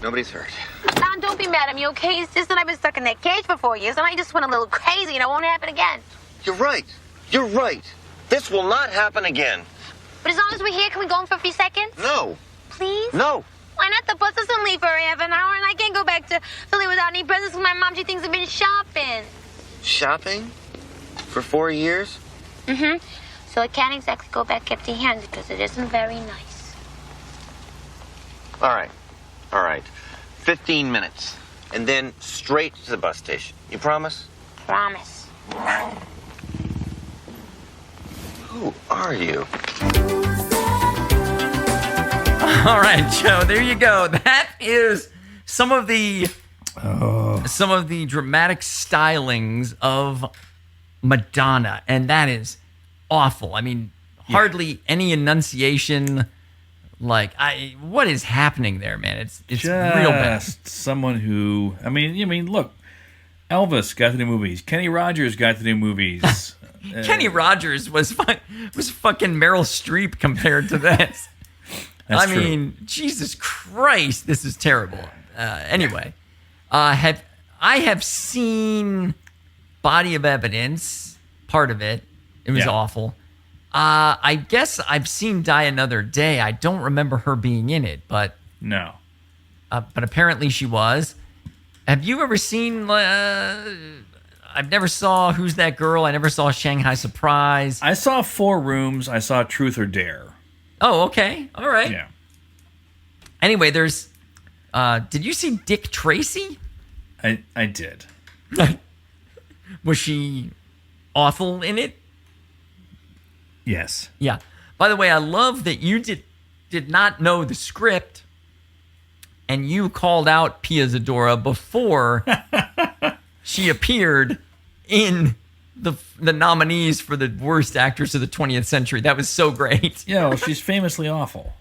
Nobody's hurt. Don, don't be mad at me, okay? It's just that I've been stuck in that cage for 4 years, and I just went a little crazy, and it won't happen again. You're right. You're right. This will not happen again. But as long as we're here, can we go in for a few seconds? No. Please? No. Why not? The bus doesn't leave for half an hour, and I can't go back to Philly without any presents because my mom, she thinks I've been shopping. Shopping? For 4 years? Mm-hmm. So I can't exactly go back empty-handed because it isn't very nice. All right. 15 minutes. And then straight to the bus station. You promise? Promise. Who are you? All right, Joe, there you go. That is some of the dramatic stylings of Madonna, and that is awful. I mean, hardly any enunciation. What is happening there, man? It's Just real bad. someone who, I mean, look, Elvis got the new movies. Kenny Rogers got the new movies. Kenny Rogers was fucking Meryl Streep compared to this. That's I mean, Jesus Christ, this is terrible. Anyway, I have seen Body of Evidence, part of it. It was awful. I guess I've seen Die Another Day. I don't remember her being in it, but No. But apparently she was. Have you ever seen? I've never saw Who's That Girl. I never saw Shanghai Surprise. I saw 4 Rooms. I saw Truth or Dare. Oh, okay, all right. Yeah. Anyway, there's. Did you see Dick Tracy? I did. Was she awful in it? Yes. Yeah. By the way, I love that you did not know the script, and you called out Pia Zadora before she appeared in the nominees for the worst actress of the 20th century. That was so great. Yeah, well, she's famously awful.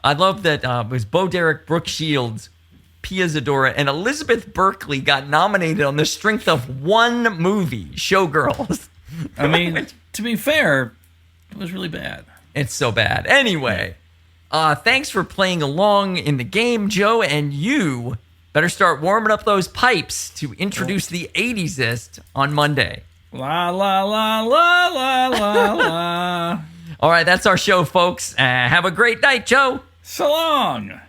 I love that it was Bo Derek, Brooke Shields, Pia Zadora, and Elizabeth Berkley got nominated on the strength of one movie, Showgirls. I mean, to be fair, it was really bad. It's so bad. Anyway, thanks for playing along in the game, Joe, and you better start warming up those pipes to introduce the 80sist on Monday. La, la, la, la, la, la, la. All right, that's our show, folks. Have a great night, Joe. So long.